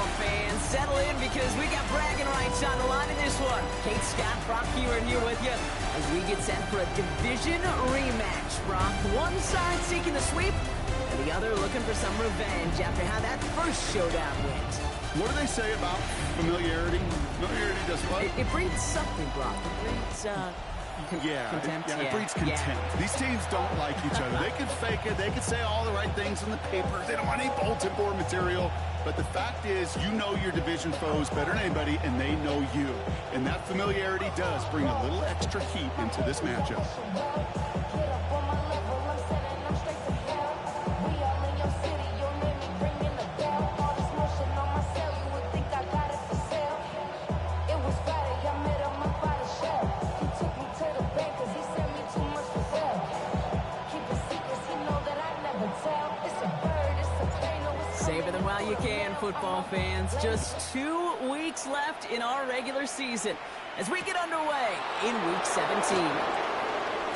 football fans, settle in because we got bragging rights on the line in this one. Kate, Scott, Brock Keeran here with you as we get set for a division rematch. Brock, one side seeking the sweep, and the other looking for some revenge after how that first showdown went. What do they say about familiarity? Familiarity does what? It breeds something, Brock. It breeds, contempt. It breeds contempt. Yeah. These teams don't like each other. They can fake it. They can say all the right things in the papers. They don't want any bulletin board material. But the fact is, you know your division foes better than anybody, and they know you. And that familiarity does bring a little extra heat into this matchup. Savor them while you can, football fans. Just 2 weeks left in our regular season as we get underway in Week 17.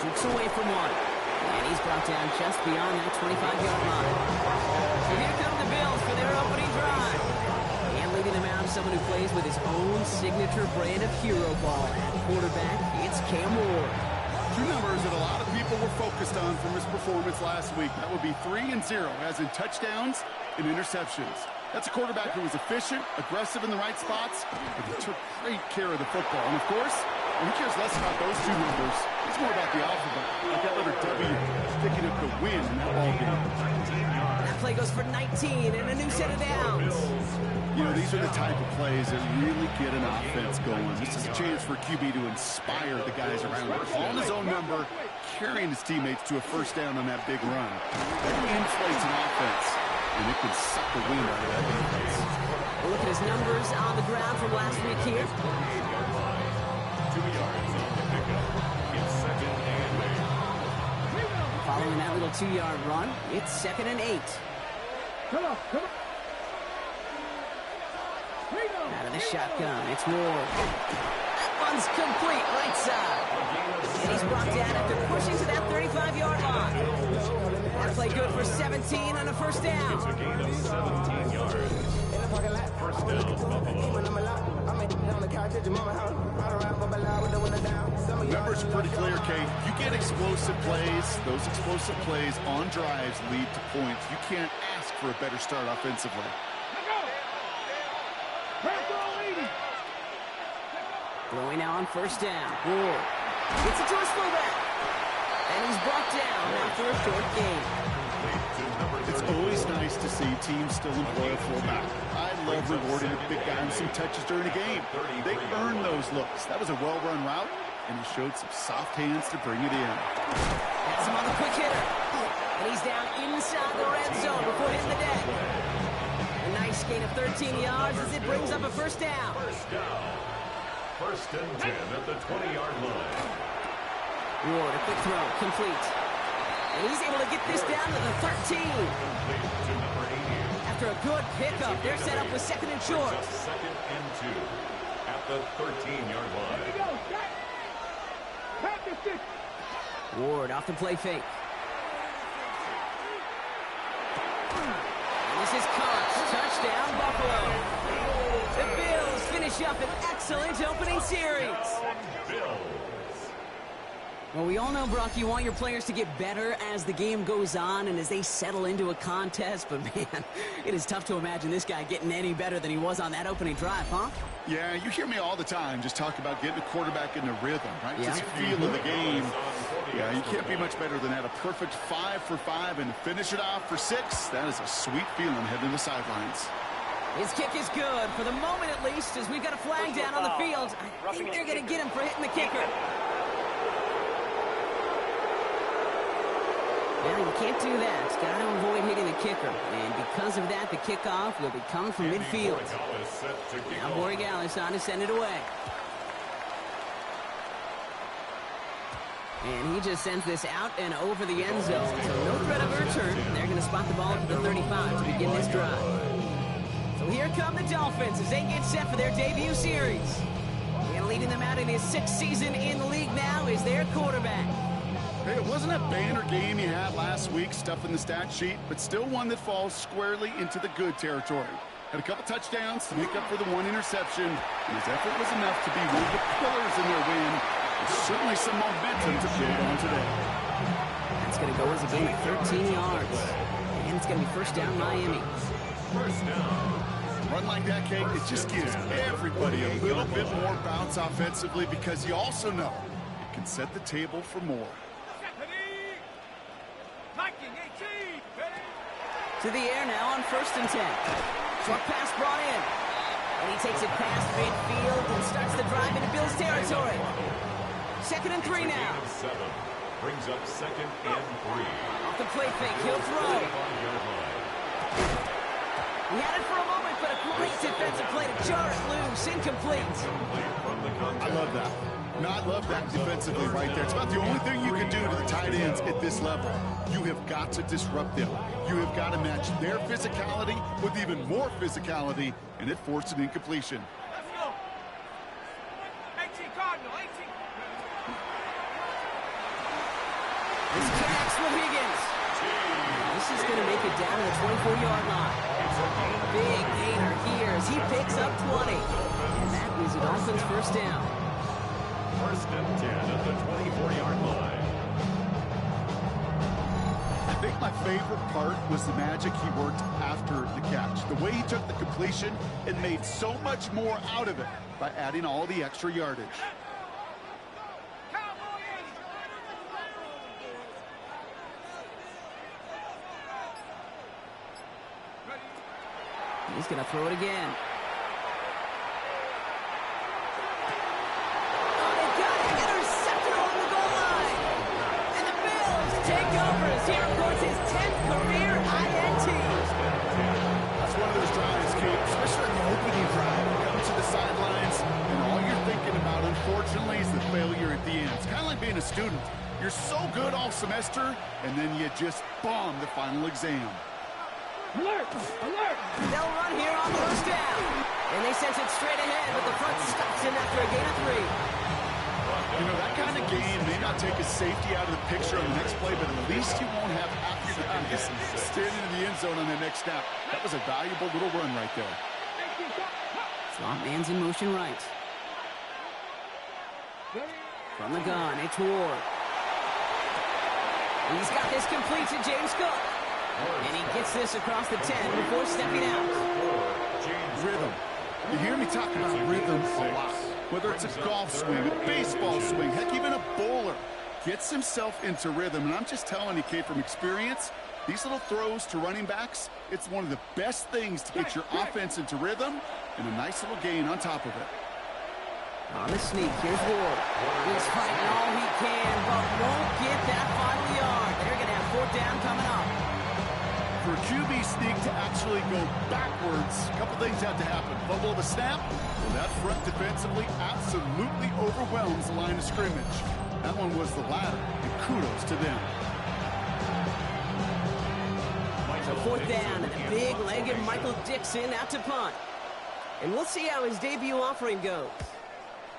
Jukes away from one, and he's brought down just beyond that 25-yard line. So here come the Bills for their opening drive. And leading them out, someone who plays with his own signature brand of hero ball. At quarterback, it's Cam Ward. Two numbers that a lot of people were focused on from his performance last week. That would be 3 and 0, as in touchdowns and interceptions. That's a quarterback who was efficient, aggressive in the right spots, but he took great care of the football. And, of course, he cares less about those two numbers. It's more about the alphabet, like that letter W, sticking up the win in that ballgame. That play goes for 19 and a new set of downs. You know, these are the type of plays that really get an offense going. This is a chance for QB to inspire the guys around him. Calling his own number, carrying his teammates to a first down on that big run. That inflates an offense, and it can suck the wind out of that defense. We'll look at his numbers on the ground from last week here. 2 yards on the pickup. It's 2nd and 8. Following that little 2-yard run, it's 2nd and 8. Come on. Out of the shotgun, it's Ward. That one's complete, right side. And he's brought down after pushing to that 35-yard line. That play good for 17 on a first down. It's a gain of 17 yards. First down, Buffalo. Numbers are pretty clear, Kate. You get explosive plays. Those explosive plays on drives lead to points. You can't ask for a better start offensively. Throwing now on first down. Ward gets it to his fullback. And he's brought down after a short gain. It's always nice to see teams still employ a fullback. I love rewarding a big guy with some touches during a game. They earn those looks. That was a well-run route, and he showed some soft hands to bring it in. That's him on the quick hitter. And he's down inside the red zone before hitting the deck. A nice gain of 13 yards as it brings up a first down. First down. 1st and 10 at the 20-yard line. Ward, a quick throw, complete. And he's able to get this down to the 13. Complete to number 80. After a good pickup, they're set up with 2nd and short. It's a 2nd and 2 at the 13-yard line. Ward off the play fake. And this is caught. Touchdown, Buffalo. The Bills finish up an excellent opening series. Bills. Well, we all know, Brock, you want your players to get better as the game goes on and as they settle into a contest. But, man, it is tough to imagine this guy getting any better than he was on that opening drive, huh? Yeah, you hear me all the time just talk about getting a quarterback in the rhythm, right? Yeah. Just feel of the game. Yeah, you can't be much better than that. A perfect 5 for 5 and finish it off for 6. That is a sweet feeling heading to the sidelines. His kick is good, for the moment at least, as we've got a flag down on the field. I think they're going to get him for hitting the kicker. Well, you can't do that. Got to avoid hitting the kicker. And because of that, the kickoff will be coming from midfield. Now Borregales on to send it away. And he just sends this out and over the end zone. So no threat of a return. They're going to spot the ball at the 35 to begin this drive. So here come the Dolphins as they get set for their debut series. And leading them out in his 6th season in the league now is their quarterback. Hey, it wasn't a banner game you had last week, stuff in the stat sheet, but still one that falls squarely into the good territory. Had a couple touchdowns to make up for the one interception, and his effort was enough to be one of the pillars in their win. There's certainly some momentum to build on today. It's going to go as a gain of 13 yards. And it's going to be first down Miami. First down. Run like that, Kate, it just gives everybody a little bit more bounce offensively because you also know it can set the table for more. To the air now on 1st and 10. Short pass brought in. And he takes it past midfield and starts the drive into Bills territory. 2nd and 3 now. Brings up 2nd and 3. Off the play fake, he'll throw. He had it for a moment, but a great defensive play to jar it loose. Incomplete. I love that. No, I love that defensively right there. It's about the only thing you can do to the tight ends at this level. You have got to disrupt them. You have got to match their physicality with even more physicality, and it forced an incompletion. Let's go. 18 Cardinal, 18. This connects with Higgins. This is going to make it down to the 24-yard line. Big gainer here as he picks up 20. And that is the Dolphins' first down. 1st and 10 at the 24-yard line. I think my favorite part was the magic he worked after the catch. The way he took the completion and made so much more out of it by adding all the extra yardage. He's going to throw it again. Oh, they got it. Intercepted on the goal line. And the Bills take over as he records his 10th career INT. That's one of those drives, Kate, especially in the opening drive. You come to the sidelines, and all you're thinking about, unfortunately, is the failure at the end. It's kind of like being a student. You're so good all semester, and then you just bomb the final exam. Alert! Alert! They'll run here on first down. And they send it straight ahead, but the front stops him after a gain of 3. You know, that kind of game may not take a safety out of the picture on the next play, but at least you won't have half your guys standing in the end zone on the next snap. That was a valuable little run right there. Slot man's in motion right. From the gun, it's Ward. He's got this complete to James Cook. And he gets this across the 10 before stepping out. Rhythm. You hear me talk about rhythm a lot. Whether it's a golf swing, a baseball swing, heck, even a bowler gets himself into rhythm. And I'm just telling you, Kate, from experience, these little throws to running backs, it's one of the best things to get your offense into rhythm and a nice little gain on top of it. On the sneak, here's Ward. He's fighting all he can, but won't get that final yard. They're going to have 4th down coming up. For a QB sneak to actually go backwards, a couple things have to happen. Fumble of a snap, and that front defensively absolutely overwhelms the line of scrimmage. That one was the latter, and kudos to them. So 4th down, and the big-legged Michael Dixon out to punt. And we'll see how his debut offering goes.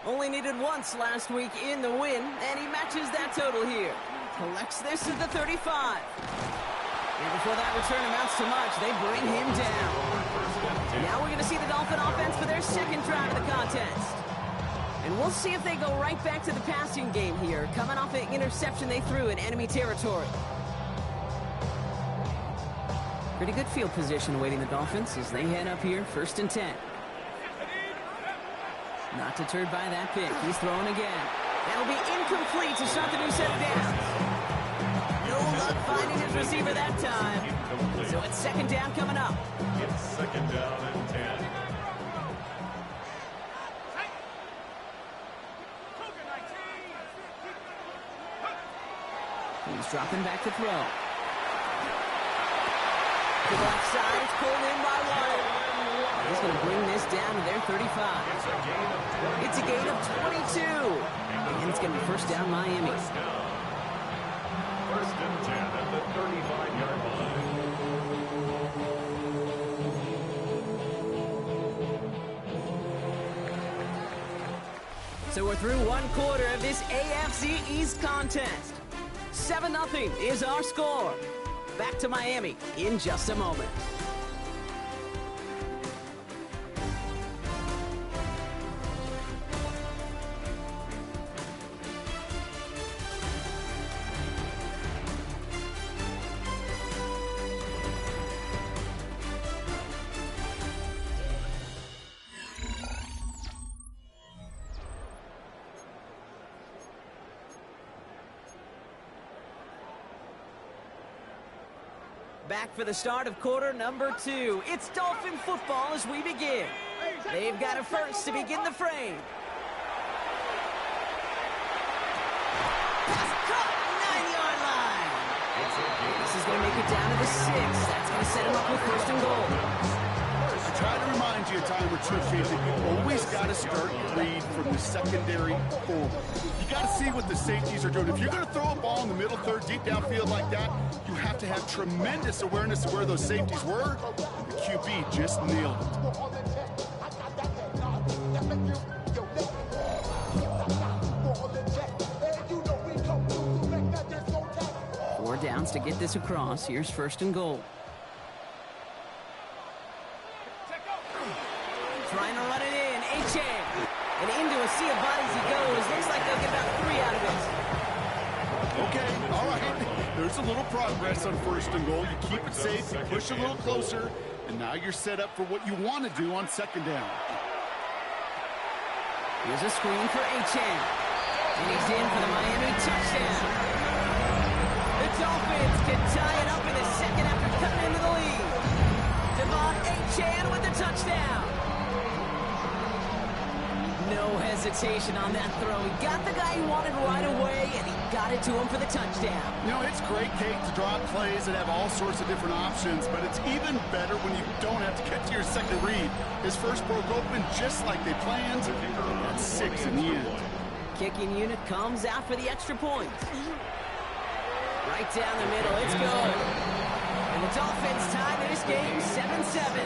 Only needed once last week in the win, and he matches that total here. Collects this at the 35. And before that return amounts to much, they bring him down. Now we're going to see the Dolphin offense for their 2nd drive of the contest. And we'll see if they go right back to the passing game here, coming off an interception they threw in enemy territory. Pretty good field position awaiting the Dolphins as they head up here, 1st and 10. Not deterred by that pick. He's throwing again. That'll be incomplete to start the new set of downs. No luck finding his receiver that time. So it's 2nd down coming up. It's 2nd down and 10. He's dropping back to throw. To the left side, it's pulled in by Waddle. He's going to bring this down to their 35. It's a gain of 22. And it's going to be 1st down Miami. 1st and 10 at the 35-yard line. So we're through 1 quarter of this AFC East contest. 7-0 is our score. Back to Miami in just a moment. Back for the start of quarter number 2. It's Dolphin football as we begin. They've got a first to begin the frame. Pass caught, 9-yard line. This is going to make it down to the 6. That's going to set him up with first and goal. I try to remind you a time or two, kid, that you always got to start your read from the secondary forward. You got to see what the safeties are doing. If you're going to throw a ball in the middle third, deep downfield like that, you have to have tremendous awareness of where those safeties were. And the QB just nailed it. 4 downs to get this across. Here's first and goal. Trying to run it in. H.A. And into a sea of bodies he goes. Looks like they'll get about 3 out of it. Okay, all right. There's a little progress on first and goal. You keep it safe, you push a little closer, and now you're set up for what you want to do on second down. Here's a screen for H.A. And he's in for the Miami touchdown. The Dolphins can tie it up in a second after cutting into the lead. Devon H.A. with the touchdown. No hesitation on that throw. He got the guy he wanted right away, and he got it to him for the touchdown. You know, it's great, Kate, to draw plays that have all sorts of different options, but it's even better when you don't have to get to your second read. His first broke open just like they planned. That's 6 in the end. Kicking unit comes out for the extra point. Right down the middle, it's good. And the Dolphins tie this game 7-7.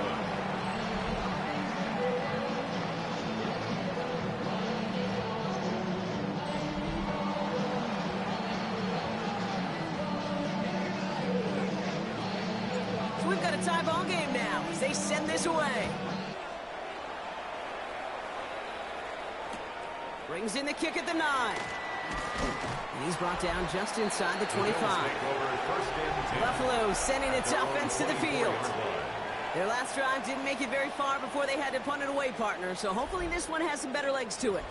So we've got a tie ball game now as they send this away. Brings in the kick at the 9. And he's brought down just inside the 25. Buffalo sending its offense to the field. Their last drive didn't make it very far before they had to punt it away, partner, so hopefully this one has some better legs to it.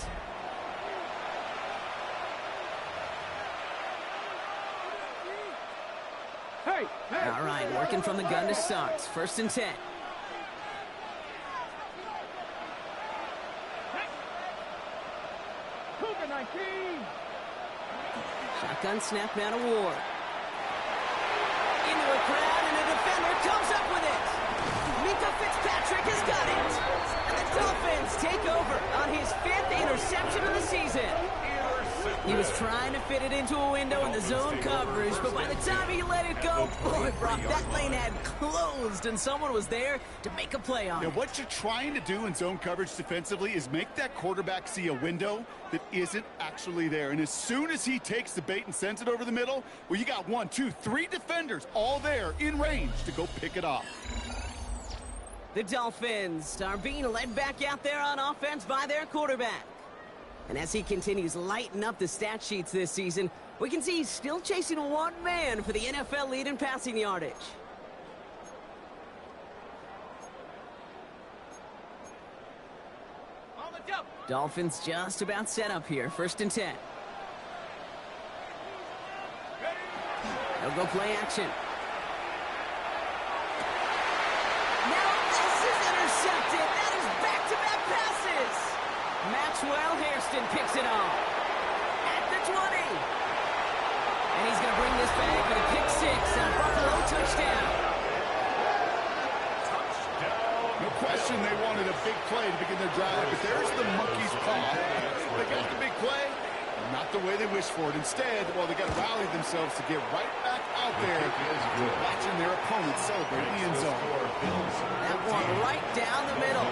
All right, working from the gun to start. First and 10. Shotgun snap now to Ward. Into a crowd, and a defender comes up with it. Mika Fitzpatrick has got it. And the Dolphins take over on his 5th interception of the season. He was trying to fit it into a window in the zone coverage, but by the time he let it go, boy, Brock, that lane had closed, and someone was there to make a play on it. What you're trying to do in zone coverage defensively is make that quarterback see a window that isn't actually there. And as soon as he takes the bait and sends it over the middle, well, you got 1, 2, 3 defenders all there in range to go pick it off. The Dolphins are being led back out there on offense by their quarterback. And as he continues lighting up the stat sheets this season, we can see he's still chasing one man for the NFL lead in passing yardage. Dolphins just about set up here. First and 10. They'll go play action. Now this is intercepted. That is back-to-back passes. Maxwell Hairston picks it off at the 20. And he's going to bring this back for the pick 6 and a Buffalo touchdown. No question they wanted a big play to begin their drive, but there's the monkey's paw. They got the big play, not the way they wished for it. Instead, well, they got to rally themselves to get right back out there, watching their opponents celebrate the end zone. That one right down the middle.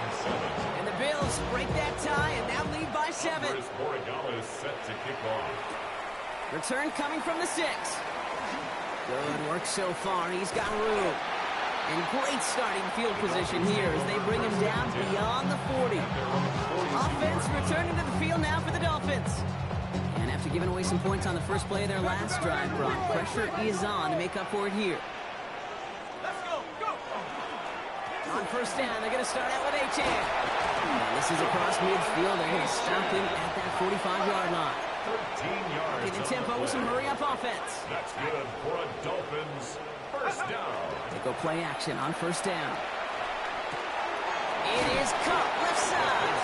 And the Bills break that tie and now lead by 7. Set to kick off. Return coming from the 6. Good work so far. He's got room. And great starting field position here as they bring him down beyond the 40. Offense returning to the field now for the Dolphins. And after giving away some points on the first play of their last drive, Brock, pressure is on to make up for it here. Let's go, go! On first down, they're going to start out with H.A. And this is across midfield. They're going to stop him at that 45-yard line. 13 yards. Getting tempo with some hurry-up offense. That's good for a Dolphins first down. They go play action on first down. It is caught left side.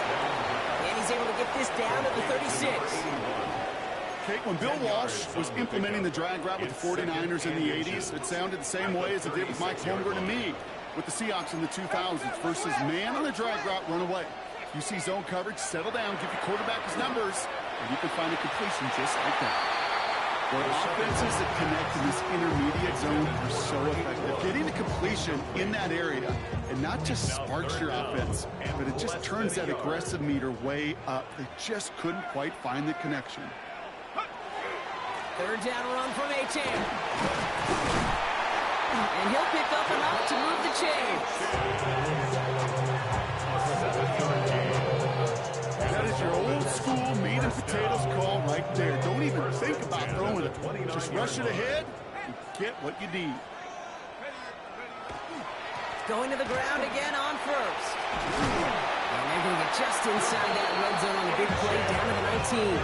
And he's able to get this down to the 36. Kate, when Bill Walsh was implementing the drag route with the 49ers in the 80s, it sounded the same way as it did with Mike Holmgren and me with the Seahawks in the 2000s versus man on the drag route, run away. You see zone coverage, settle down, give your quarterback his numbers, and you can find a completion just like that. The offenses that connect in this intermediate zone are so effective. Getting the completion in that area, and not just sparks your offense, but it just turns that aggressive meter way up. They just couldn't quite find the connection. Third down run from A-Chan. And he'll pick up enough to move the chains. That is your old school meat and potatoes call right there. Don't even think about throwing it. Just rush it ahead and get what you need. Going to the ground again on first. And they're going to get just inside that red zone on a big play down to the 19.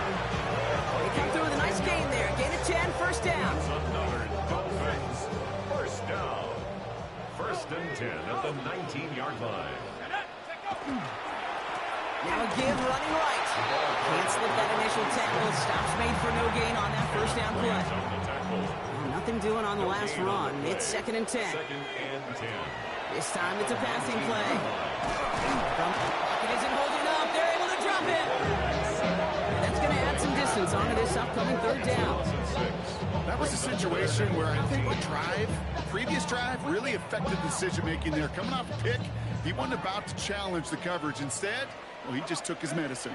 They come through with a nice gain there. Gain of 10, first down. First down. First and 10 at the 19-yard line. Now a give running right. Can't slip that initial tackle. Stops made for no gain on that first down play. Nothing doing on the last run. It's second and 10. Second and 10. This time it's a passing play. It isn't holding up. They're able to drop it. That's going to add some distance onto this upcoming third down. That was a situation where I think the previous drive really affected the decision-making there. Coming off a pick, he wasn't about to challenge the coverage. Instead, well, he just took his medicine.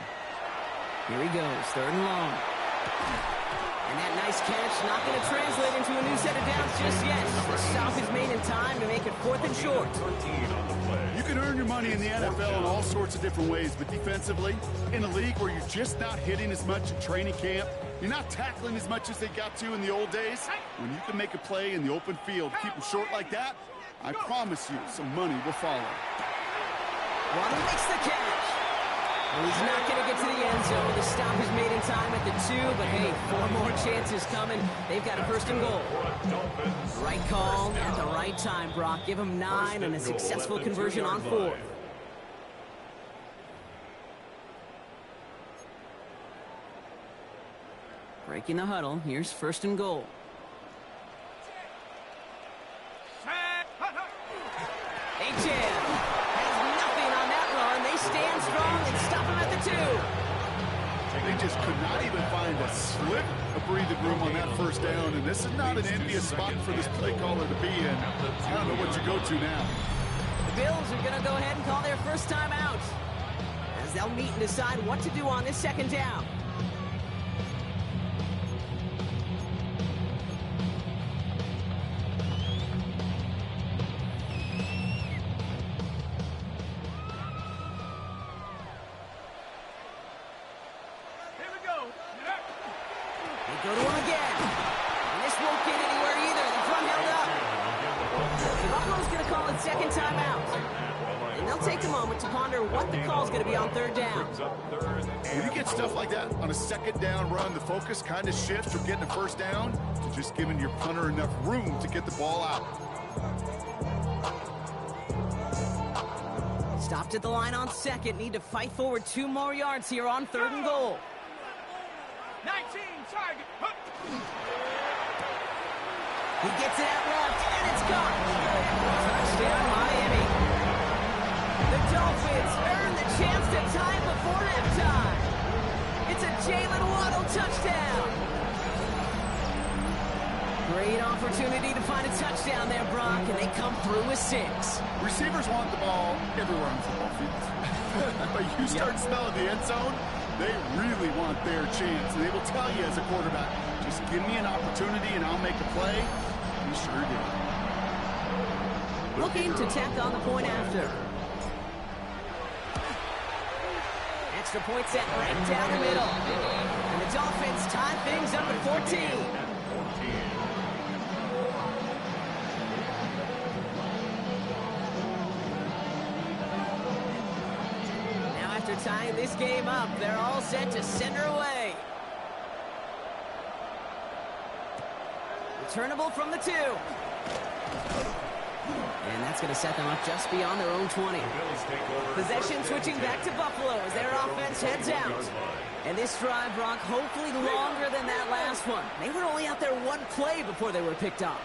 Here he goes, third and long. And that nice catch not going to translate into a new set of downs just yet. The stop is made in time to make it fourth and short. You can earn your money in the NFL in all sorts of different ways, but defensively, in a league where you're just not hitting as much in training camp, you're not tackling as much as they got to in the old days, when you can make a play in the open field, keep them short like that, I promise you some money will follow. One makes the catch. He's not going to get to the end zone. The stop is made in time at the 2, but hey, 4 more chances coming. They've got a first and goal. Right call at the right time, Brock. Give him 9 and a successful conversion on 4. Breaking the huddle. Here's first and goal. A-Chan has nothing on that run. They stand strong and stop him at the 2. They just could not even find a slip of breathing room on that first down, and this is not an envious spot for this play caller to be in. I don't know what you go to now. The Bills are going to go ahead and call their first time out, as they'll meet and decide what to do on this second down. Go to him again. And this won't get anywhere either. The front held up. The Buffalo's going to call it second timeout. And they'll take a moment to ponder what the call's going to be on third down. When you get stuff like that on a second down run, the focus kind of shifts from getting a first down to just giving your punter enough room to get the ball out. Stopped at the line on second. Need to fight forward 2 more yards here on third and goal. 19, target. He gets it out left, and it's gone. Touchdown, Miami. The Dolphins earn the chance to tie before halftime. It's a Jalen Waddle touchdown. Great opportunity to find a touchdown there, Brock, and they come through with 6. Receivers want the ball everywhere on football fields. But you start smelling the end zone, they really want their chance. And they will tell you as a quarterback, just give me an opportunity and I'll make a play. He sure did. Looking to tack on the point after. Extra point set right down the middle. And the Dolphins tie things up at 14. Tying this game up, they're all set to send her away. Returnable from the 2. And that's going to set them up just beyond their own 20. Possession switching back to Buffalo as their offense heads out. And this drive, Brock, hopefully longer than that last one. They were only out there one play before they were picked off.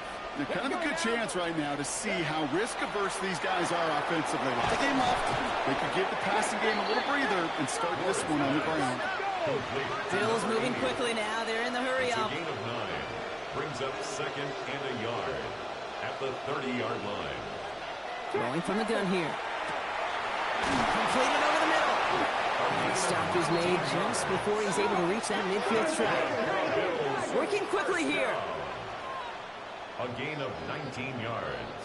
Kind of a good chance right now to see how risk-averse these guys are offensively. With the game left, they could give the passing game a little breather and start this one on the ground. Bills moving quickly now. They're in the hurry-up. Gain of 9 brings up 2nd and a yard at the 30-yard line. Throwing from the gun here. Completed over the middle. And the stop is made just before he's able to reach that midfield strike. Working quickly here. A gain of 19 yards.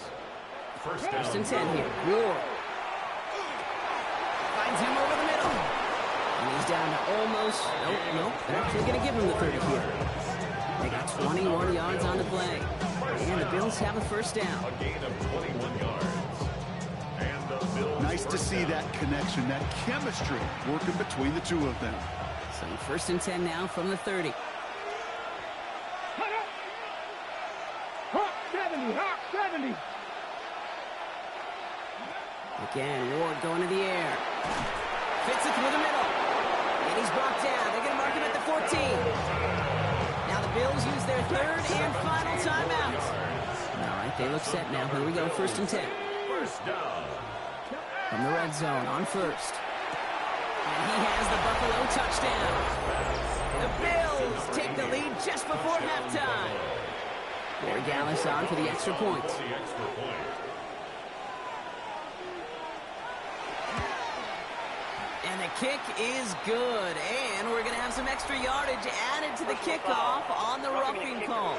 First down. First and 10 here. Ward. Finds him over the middle. And he's down to almost, nope, they're actually going to give him the 30 here. They got 21 yards on the play. And the Bills have a first down. A gain of 21 yards. And the Bills. Nice to see that connection, that chemistry working between the two of them. So first and 10 now from the 30. Hawk 70, Hawk 70. Again, Ward going to the air. Fits it through the middle. And he's brought down. They're going to mark him at the 14. Now the Bills use their third and final timeout. All right, they look set now. Here we go, first and 10. First down. From the red zone on first. And he has the Buffalo touchdown. The Bills take the lead just before halftime. Corey Gallis on for the extra point. The extra point. And the kick is good. And we're going to have some extra yardage added to the kickoff on the roughing call.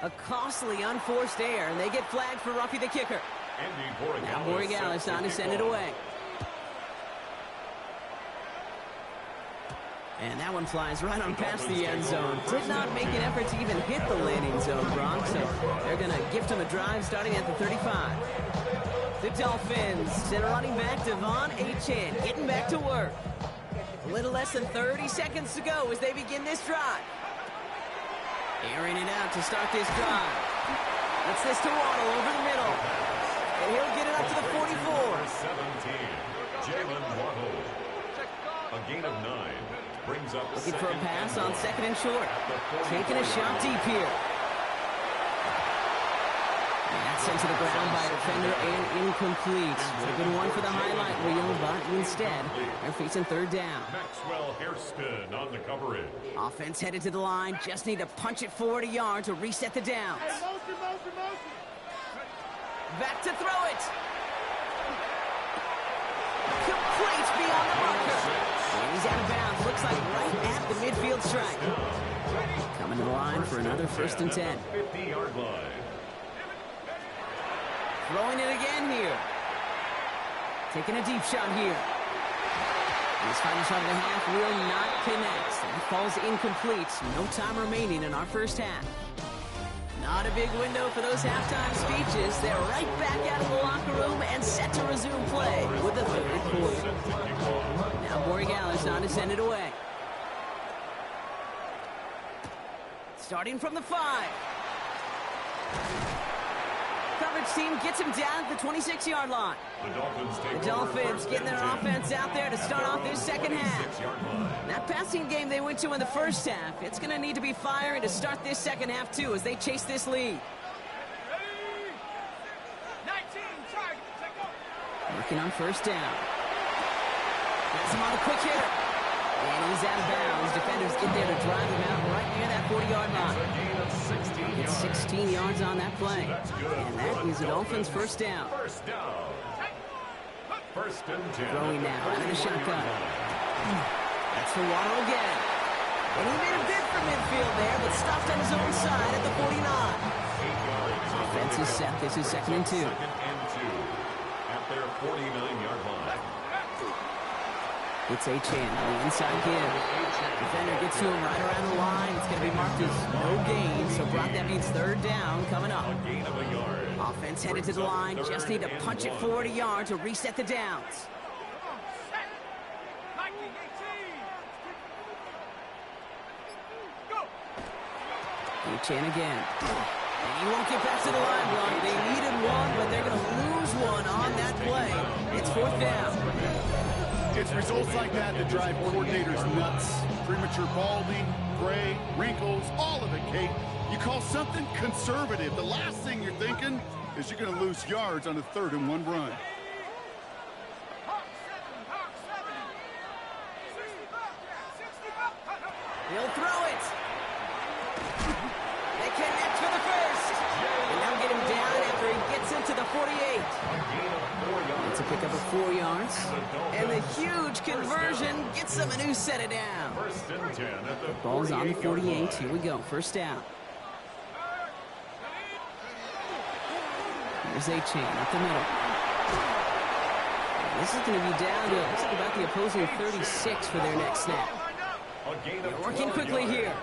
A costly unforced error, and they get flagged for roughing the kicker. Now Borregales on to send it away. And that one flies right on past the end zone. Did not make an effort to even hit the landing zone, Bronx. So they're going to gift him a drive starting at the 35. The Dolphins send running back Devon Achane getting back to work. A little less than 30 seconds to go as they begin this drive. Airing it out to start this drive. It's this to Waddle over the middle. And he'll get it up to the 44. 17. Jalen Waddle. A gain of 9. Brings up looking for a pass on second and short. Taking a shot deep here. And that's sent to the ground by a defender and incomplete. Would have been one for the highlight reel, but instead, they're facing third down. Maxwell Hairston on the coverage. Offense headed to the line. Just need to punch it forward a yard to reset the downs. Back to throw it. Complete beyond the marker. And he's out of bounds. Looks like right at the midfield strike. Coming to the line for another first and 10. 50-yard line. Throwing it again here. Taking a deep shot here. His final shot of the half will not connect. That falls incomplete. No time remaining in our first half. Not a big window for those halftime speeches. They're right back out of the locker room and set to resume play with the third quarter. Now Borregales on to send it away. Starting from the 5. Coverage team gets him down at the 26-yard line. The Dolphins getting their offense out there to start off this second half. That passing game they went to in the first half, it's going to need to be firing to start this second half too as they chase this lead. 19, target, take over. Working on first down. Gets him on the quick hitter. And he's out of bounds. Defenders get there to drive him out right near that 40-yard line. It's 16 yards on that play. And that is the Dolphins' first down. First and 10. Throwing now out of the shotgun. That's for Waddle again. And he made a bid for midfield there, but stopped on his own side at the 49. Offense is set. This is second and 2. Second and 2 at their 49-yard line. It's Achane on the inside give. Defender gets to him right around the line. It's going to be marked as no gain. So Brock, that means third down coming up. A gain of a yard. Offense headed to the line. Just need to punch it forward a yard to reset the downs. 19, 18. Go. A-Chain again. And he won't get back to the line, Bron. They needed one, but they're going to lose one on that play. It's 4th down. It's results like that that drive coordinators nuts. Premature balding, gray, wrinkles, all of it, Kate. You call something conservative. The last thing you're thinking is you're going to lose yards on a 3rd and 1 run. He'll throw it. They connect for the first. And now get him down after he gets into the 48. It's a pickup of 4 yards. And the huge conversion gets them a new set it down. The ball's on the 48. Here we go. 1st down. Here's A-Chain up the middle. This is going to be down to looks like about the opposing 36 for their next snap. They're working quickly here.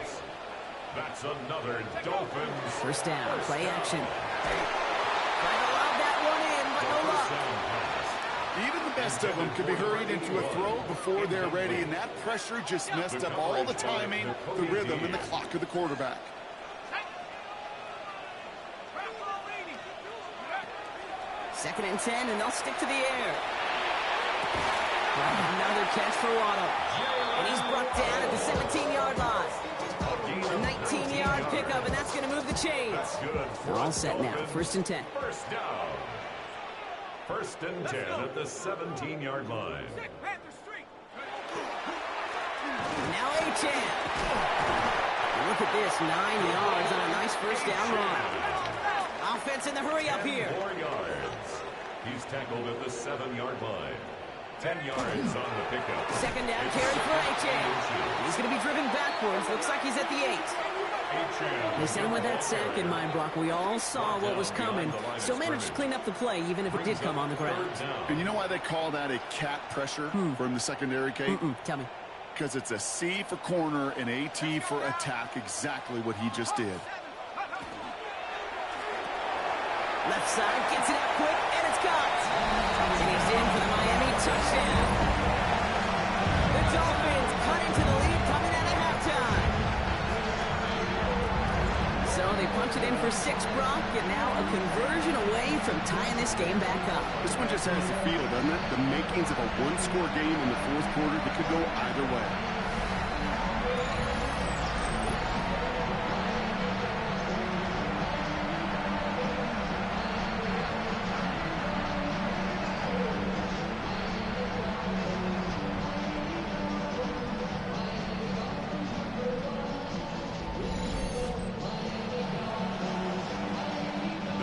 That's another Dolphins. 1st down, play action. Trying to lob that one in, but no luck. Even the best of them could be hurried into a throw before they're ready, and that pressure just messed up all the timing, the rhythm, and the clock of the quarterback. 2nd and 10, and they'll stick to the air. Another catch for Waddle. And he's brought down at the 17-yard line. A 19-yard pickup, and that's going to move the chains. They're all set now. 1st and 10. 1st down. 1st and 10 at the 17-yard line. Now A-Chain. Look at this, 9 yards on a nice 1st down run. Offense in the hurry up here. 4 yards. He's tackled at the 7-yard line. 10 yards on the pickup. 2nd down carry for A-Chain. He's going to be driven backwards. Looks like he's at the 8. They sent him with that sack in mind, Brock. We all saw what was coming. Still managed to clean up the play, even if it did come on the ground. And you know why they call that a cat pressure from the secondary, Kate? Tell me. Because it's a C for corner and a T for attack, exactly what he just did. Left side, gets it out quick, and it's caught. And he's in for the Miami touchdown. The Dolphins cut into the lead coming out of halftime. So they punched it in for 6, Brock, and now a conversion away from tying this game back up. This one just has the feel, doesn't it? The makings of a one-score game in the 4th quarter that could go either way.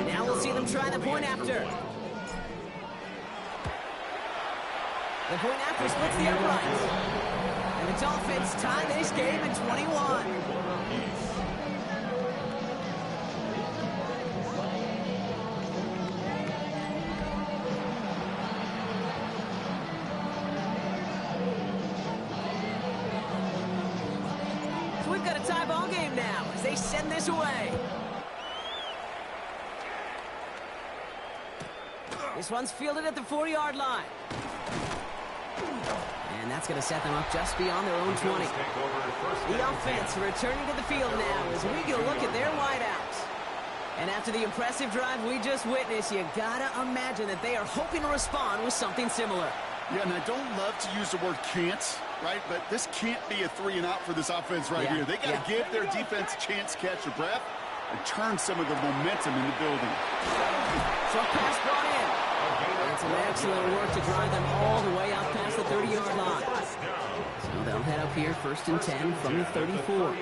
Now we'll see them try the point after. The point after splits the uprights. And the Dolphins tie this game at 21. So we've got a tie ball game now as they send this away. This one's fielded at the 4-yard line. And that's going to set them up just beyond their own 20. The offense returning to the field now as we get a look at their wideouts. And after the impressive drive we just witnessed, you got to imagine that they are hoping to respond with something similar. Yeah, and I don't love to use the word can't, right? But this can't be a 3-and-out for this offense right here. They got to give their defense a chance to catch their breath and turn some of the momentum in the building. Short pass brought in. And some excellent work to drive them all the way out past the 30-yard line. So they'll head up here, 1st and 10 from the 34.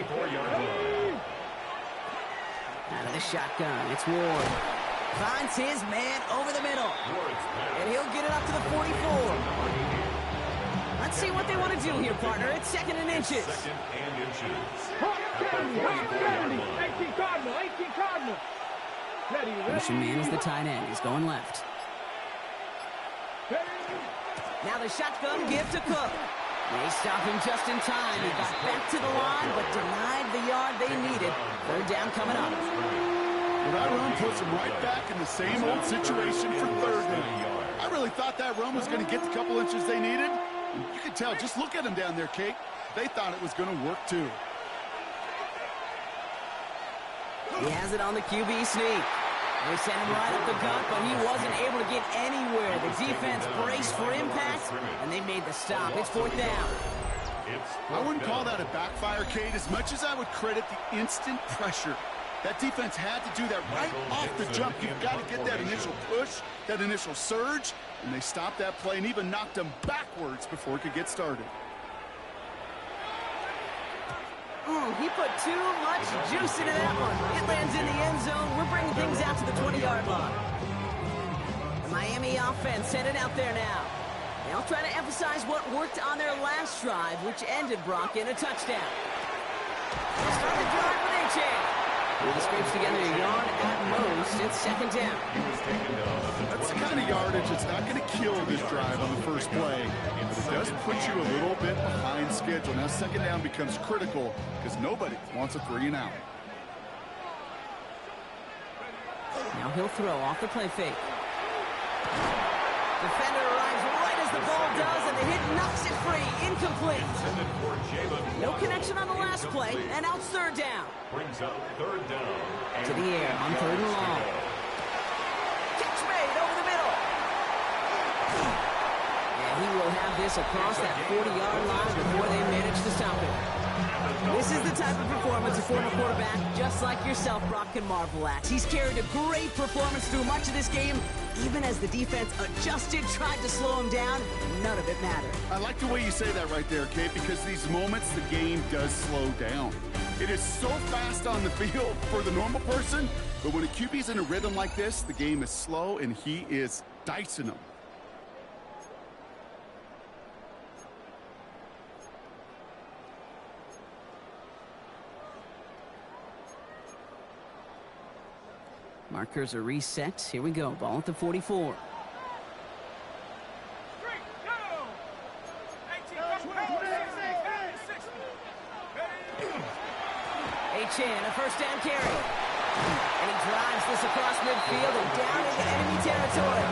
Out of the shotgun, it's Ward. Finds his man over the middle. And he'll get it up to the 44. Let's see what they want to do here, partner. It's 2nd and inches. 2nd and inches. 18 Cardinal. Motion man is the tight end. He's going left. Now the shotgun give to Cook. They stop him just in time. He got back to the line, but denied the yard they needed. 3rd down coming up. Well, that run puts them right back in the same old situation for 3rd down. I really thought that run was going to get the couple inches they needed. And you can tell, just look at them down there, Kate. They thought it was going to work too. He has it on the QB sneak. They sent him right up the gut, but he wasn't able to get anywhere. The defense braced for impact, and they made the stop. It's 4th down. I wouldn't call that a backfire, Kate, as much as I would credit the instant pressure. That defense had to do that right off the jump. You've got to get that initial push, that initial surge, and they stopped that play and even knocked him backwards before it could get started. Ooh, he put too much juice into that one. It lands in the end zone. We're bringing things out to the 20-yard line. The Miami offense sent it out there now. They'll try to emphasize what worked on their last drive, which ended, Brock, in a touchdown. They'll start the drive with H.A. He scrapes together a yard at most. It's 2nd down. That's the kind of yardage that's not going to kill this drive on the first play, but it does put you a little bit behind schedule. Now 2nd down becomes critical because nobody wants a 3 and out. Now he'll throw off the play fake. Defender arrives right as the ball does, and the hit knocks it free. Incomplete. No connection on the last play, and out 3rd down. Brings up 3rd down. To the air on 3rd and long. Catch made over the middle. And he will have this across that 40-yard line before they manage to stop him. This is the type of performance a former quarterback just like yourself, Brock, can marvel at. He's carried a great performance through much of this game. Even as the defense adjusted, tried to slow him down, none of it mattered. I like the way you say that right there, Kate, because these moments the game does slow down. It is so fast on the field for the normal person, but when a QB's in a rhythm like this, the game is slow and he is dicing them. Markers are reset. Here we go. Ball at the 44. H.A. a 1st down carry. And he drives this across midfield and down into enemy territory.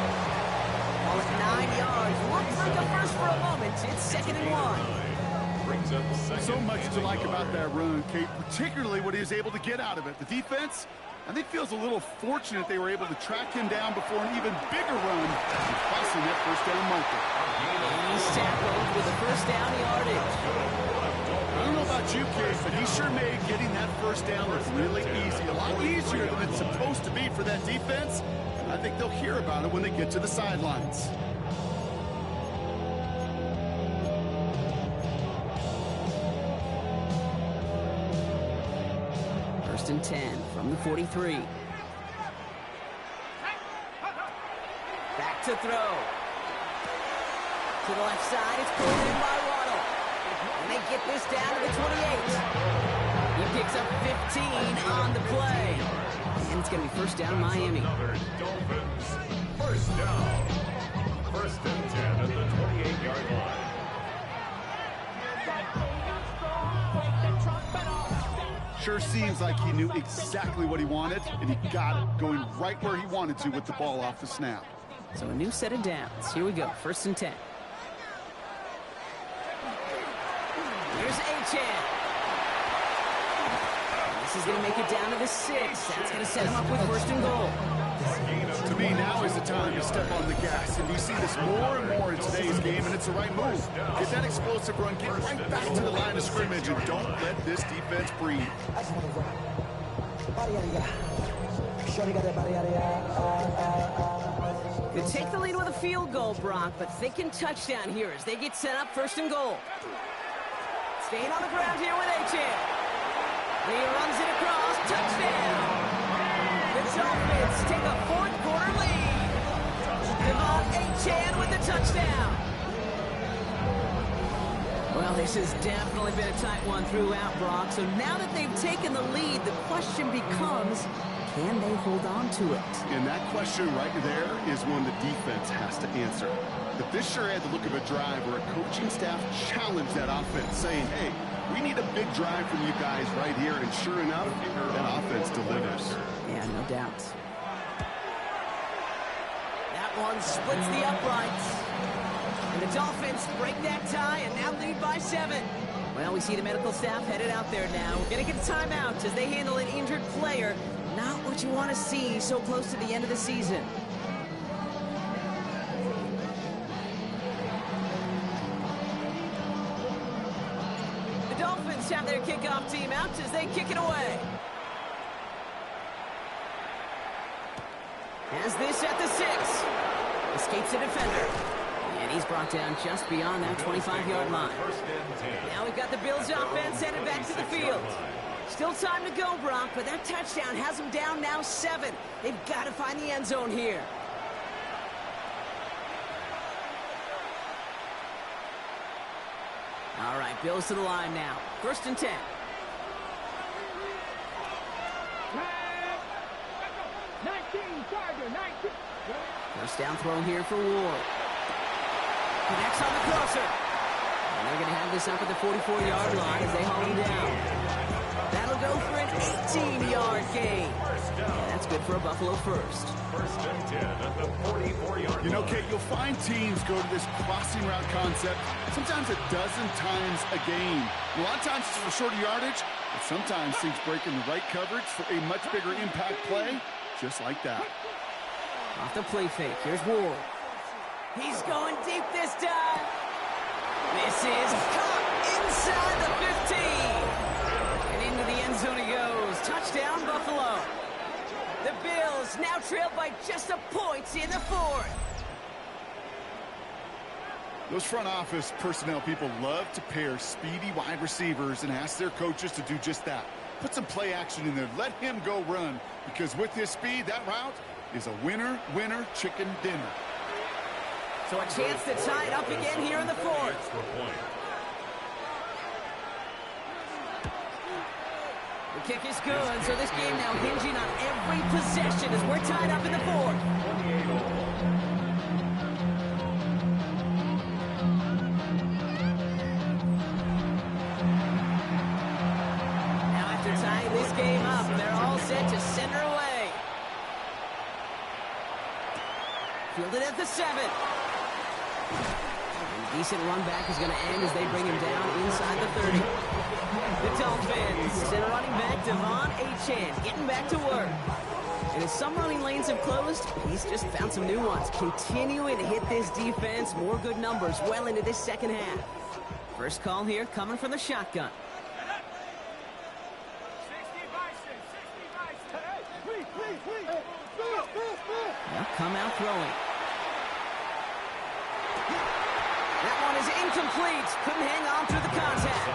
Ball at 9 yards. Looks like a first for a moment. It's 2nd and 1. So much to like about that run, Kate, particularly what he was able to get out of it. The defense, I think, feels a little fortunate they were able to track him down before an even bigger run, crossing that 1st down marker. He's tackled with a 1st down yardage. I don't know about you, Kate, but he sure made getting that 1st down look really easy. A lot easier than it's supposed to be for that defense. I think they'll hear about it when they get to the sidelines. First and 10 from the 43. Back to throw. To the left side, it's pulled in by Waddle. And they get this down to the 28. He picks up 15 on the play. And it's going to be 1st down Miami. Dolphins, 1st down. 1st and 10 at the 28-yard line. Sure seems like he knew exactly what he wanted, and he got it, going right where he wanted to with the ball off the snap. So a new set of downs. Here we go. 1st and 10. Here's H.A. This is going to make it down to the 6. That's going to set him up with 1st and goal. To me, now is the time to step on the gas, and we see this more and more in today's game, and it's the right move. Get that explosive run, get right back to the line of scrimmage, and don't let this defense breathe. Could take the lead with a field goal, Brock, but thinking touchdown here as they get set up 1st and goal. Staying on the ground here with H.A. He runs it across. Touchdown! The Dolphins take a 4th quarter lead. Devon H.A. with the touchdown. Well, this has definitely been a tight one throughout, Brock. So now that they've taken the lead, the question becomes, can they hold on to it? And that question right there is one the defense has to answer. But this sure had the look of a drive where a coaching staff challenged that offense, saying, hey, we need a big drive from you guys right here. And sure enough, that offense delivers. Yeah, no doubt. That one splits the uprights. And the Dolphins break that tie and now lead by 7. Well, we see the medical staff headed out there now. We're going to get a timeout as they handle an injured player. Not what you want to see so close to the end of the season. The Dolphins have their kickoff team out as they kick it away. Has this at the 6. Escapes the defender. And he's brought down just beyond that 25-yard line. Now we've got the Bills offense headed back to the field. Still time to go, Brock, but that touchdown has them down now 7. They've got to find the end zone here. All right, Bills to the line now. 1st and 10. First down throw here for Ward. Connects on the crosser. And they're going to have this up at the 44-yard line as they haul him down. That'll go for an 18-yard gain. And that's good for a Buffalo first. 1st and 10 at the 44-yard line. You know, Kate, you'll find teams go to this crossing route concept sometimes a dozen times a game. A lot of times it's for shorter yardage, but sometimes teams break in the right coverage for a much bigger impact play, just like that. Off the play fake. Here's Ward. He's going deep this time. This is caught inside the 15. And into the end zone he goes. Touchdown, Buffalo. The Bills now trail by just a point in the 4th. Those front office personnel people love to pair speedy wide receivers and ask their coaches to do just that. Put some play action in there. Let him go run. Because with his speed, that route is a winner, winner, chicken dinner. So a chance to tie it up again here in the 4th. The kick is good, so this game now hinging on every possession as we're tied up in the 4th. Now after tying this game up, they're all set to send her away. Fielded at the 7. A decent run back is going to end as they bring him down inside the 30. The Dolphins send a running back, Devon Achane, getting back to work. And as some running lanes have closed, he's just found some new ones. Continuing to hit this defense, more good numbers well into this second half. First call here coming from the shotgun. Now come out throwing. That one is incomplete. Couldn't hang on through the contact.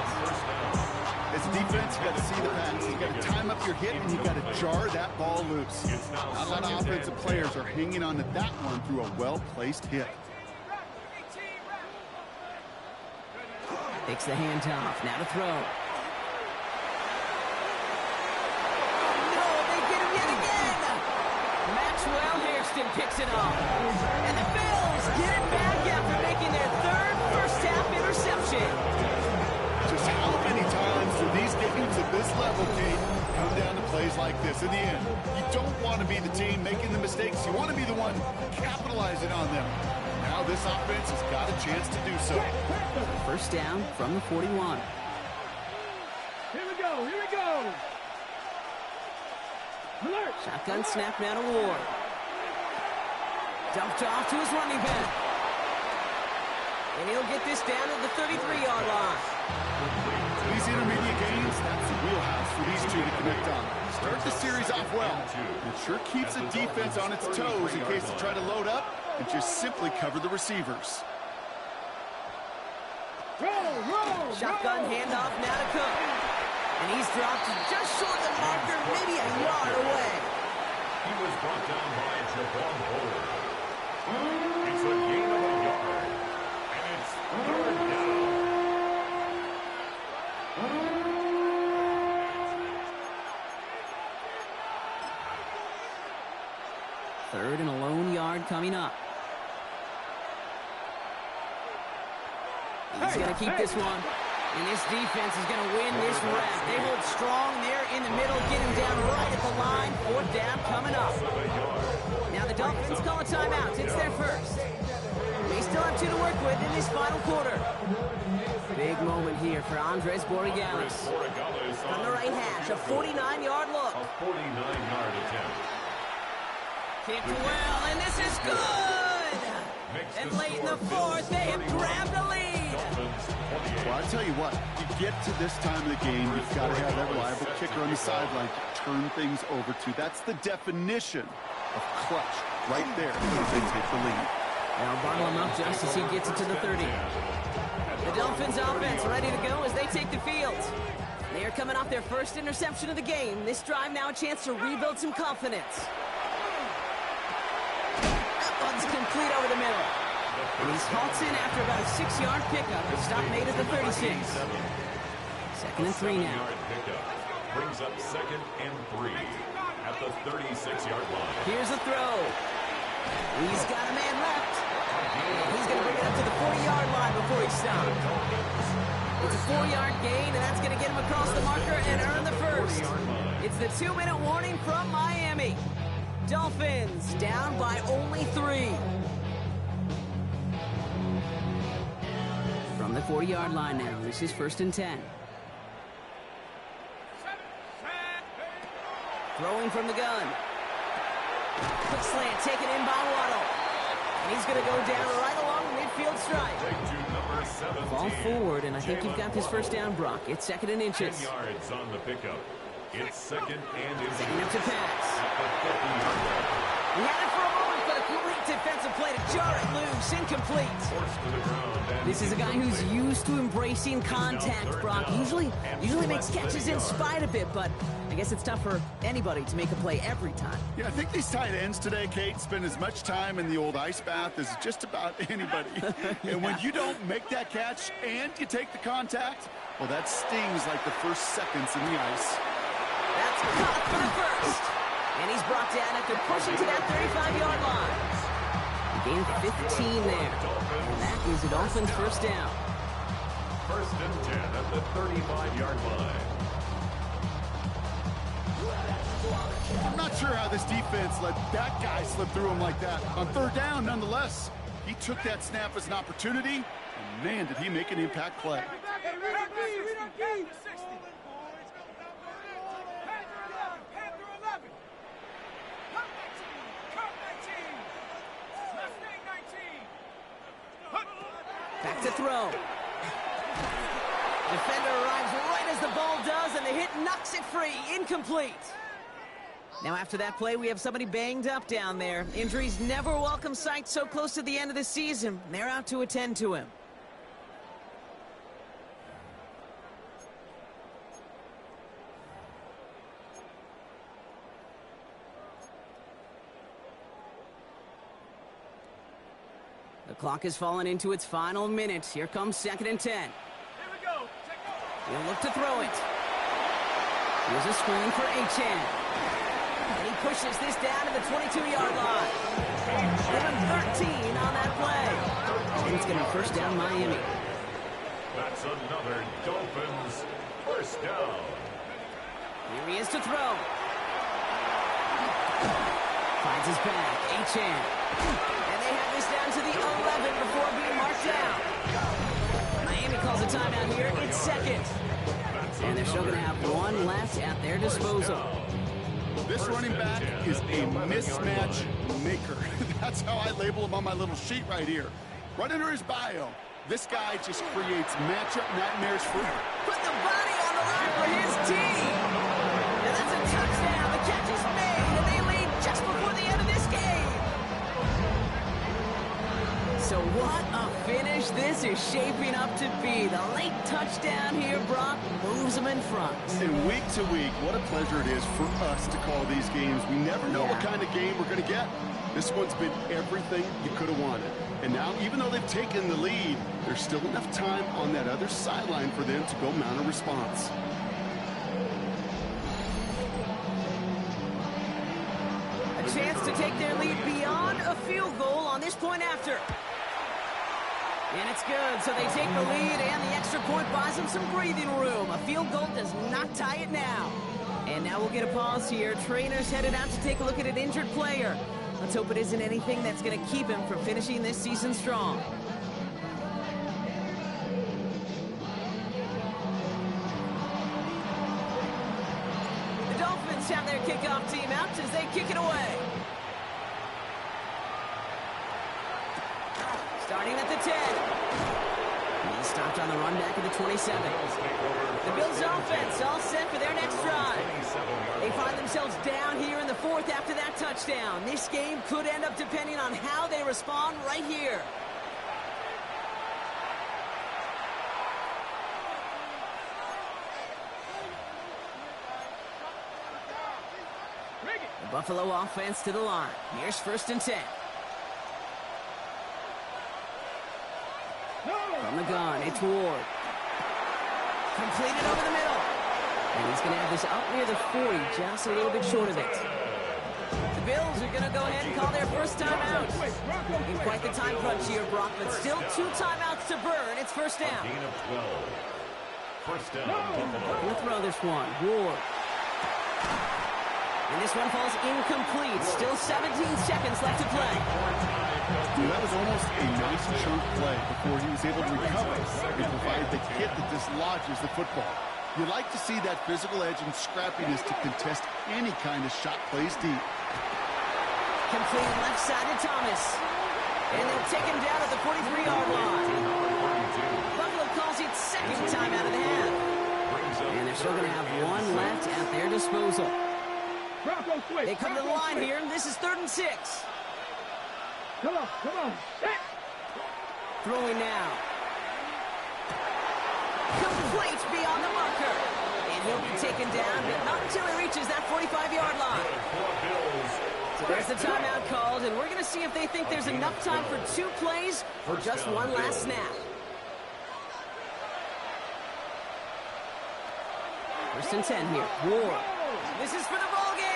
As defense, you got to see the pass. You got to time up your hit, and you got to jar that ball loose. Not a lot of offensive players are hanging on to that one through a well-placed hit. Takes the handoff. Now to throw. No, they get him yet again. Maxwell Hairston picks it up. And the Bills get it back after making their 3rd first-half interception. Just how many times do these games at this level, Kate, come down to plays like this? In the end, you don't want to be the team making the mistakes. You want to be the one capitalizing on them. Now this offense has got a chance to do so. First down from the 41. Here we go, here we go. Alert. Shotgun snap now to Ward. Dumped off to his running back. And he'll get this down to the 33-yard line. These intermediate gains, that's the wheelhouse for these two to connect on. Start the series off well. It sure keeps the defense on its toes in case they try to load up and just simply cover the receivers. Roll. Shotgun handoff now to Cook. And he's dropped just short of the marker, maybe a yard away. He was brought down by Javon Howard. It's a gain of a yard. And it's 3rd down. Third and a lone yard coming up. He's going to keep this one. And this defense is going to win this rep. They hold strong there in the middle, get him down right at the line. 4th down coming up. Now the Dolphins call a timeout. It's their first. Based still have 2 to work with in this final quarter. Big moment here for Andres Borregales. From the right hash, a 49-yard look. A 49-yard attempt. Kicked well, and this is good! And late in the fourth, they have grabbed the lead. Well, I tell you what, you get to this time of the game, you've got to have that reliable kicker on the sideline to turn things over to. That's the definition of clutch right there when they take the lead. Now bottle him up just as he gets it to the 30. The Dolphins offense ready to go as they take the field. They are coming off their first interception of the game. This drive now a chance to rebuild some confidence. That one's complete over the middle. And he halts in after about a 6-yard pickup. The stop made at the 36. Second and 3 now. Brings up 2nd and 3 at the 36-yard line. Here's a throw. He's got a man left. And he's going to bring it up to the 40-yard line before he stops. It's a 4-yard gain, and that's going to get him across the marker and earn the first. It's the 2-minute warning from Miami. Dolphins down by only 3. From the 40-yard line now, this is 1st and 10. Throwing from the gun. Quick slant taken in by Waddle. And he's going to go down right along the midfield stripe. Ball forward, and I think you've got this first down, Brock. It's 2nd and inches. 10 yards on the pickup. It's 2nd and inches. Setting up to pass. At the 50-yard line. He had it for a moment, but a complete defensive play to jar it loose. Incomplete. Forced to the ground. This is a guy who's used to embracing contact, Brock. Usually makes catches in spite of it, but I guess it's tough for anybody to make a play every time. Yeah, I think these tight ends today, Kate, spend as much time in the old ice bath as just about anybody. Yeah. And when you don't make that catch and you take the contact, well, that stings like the first seconds in the ice. That's caught for the first. And he's brought down after pushing to that 35-yard line. He gained 15 there. And that is a Dolphins first down. 1st and 10 at the 35-yard line. I'm not sure how this defense let that guy slip through him like that. On 3rd down, nonetheless, he took that snap as an opportunity, and man, did he make an impact play. Back to throw. Defender arrives right as the ball does, and the hit knocks it free. Incomplete. Now after that play, we have somebody banged up down there. Injuries never a welcome sight so close to the end of the season. They're out to attend to him. The clock has fallen into its final minutes. Here comes 2nd and 10. Here we go. He'll look to throw it. Here's a screen for Achan. And he pushes this down to the 22-yard line. Give him 13 on that play. And it's going to be first down Miami. That's another Dolphins first down. Here he is to throw. Finds his back. Achan. And they have this down to the 11 before being marked down. Miami calls a timeout here. It's 2nd. And they're still going to have one left at their disposal. This running back is a mismatch maker. That's how I label him on my little sheet right here. Right under his bio, this guy just creates matchup nightmares for him. Put the body on the line for his team. And that's a touchdown. The catch is made, and they lead just before the end of this game. So what a finish this is shaping up to be. The late touchdown here, Brock, moves them in front. And week to week, what a pleasure it is for us to call these games. We never know what kind of game we're going to get. This one's been everything you could have wanted. And now, even though they've taken the lead, there's still enough time on that other sideline for them to go mount a response. A chance to take their lead beyond a field goal on this point after. And it's good, so they take the lead, and the extra point buys them some breathing room. A field goal does not tie it now. And now we'll get a pause here. Trainers headed out to take a look at an injured player. Let's hope it isn't anything that's going to keep him from finishing this season strong. their kickoff team out as they kick it away. Starting at the 10. He stopped on the run back at the 27. The Bills offense all set for their next drive. They find themselves down here in the fourth after that touchdown. This game could end up depending on how they respond right here. The Buffalo offense to the line. Here's 1st and 10. From the gun, it's Ward. Completed over the middle. And he's going to have this up near the 40, just a little bit short of it. The Bills are going to go ahead and call their first timeout. In quite the time crunch here, Brock, but still 2 timeouts to burn. It's 1st down. Gain of 12. 1st down, Buffalo. We'll throw this one. Ward. And this one falls incomplete. Still 17 seconds left to play. That was almost a nice chunk play before he was able to recover and provide the hit that dislodges the football. You like to see that physical edge and scrappiness to contest any kind of shot plays deep. Complete left side to Thomas. And they'll take him down at the 43-yard line. Buffalo calls it 2nd time out of the half. And they're still going to have 1 left at their disposal. They come to the line here. This is 3rd and 6. Come on. Set. Throwing now. Complete beyond the marker. And he'll be taken down, but not until he reaches that 45-yard line. So there's the timeout called, and we're going to see if they think there's enough time for 2 plays or just 1 last snap. 1st and 10 here. Ward. This is for the ball game.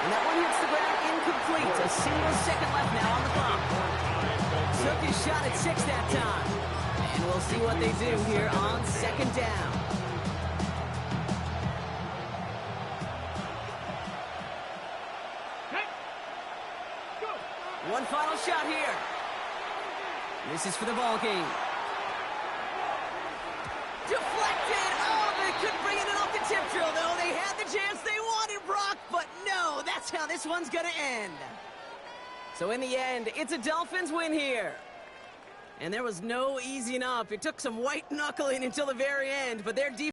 And that one hits the ground incomplete. A single second left now on the clock. Took his shot at 6 that time. And we'll see what they do here on 2nd down. One final shot here. This is for the ball game. Deflected. Oh, they couldn't bring it in off the tip drill, though. They had the chance they wanted, Brock, but no, that's how this one's going to end. So in the end, it's a Dolphins win here. And there was no easing up. It took some white knuckling until the very end, but their defense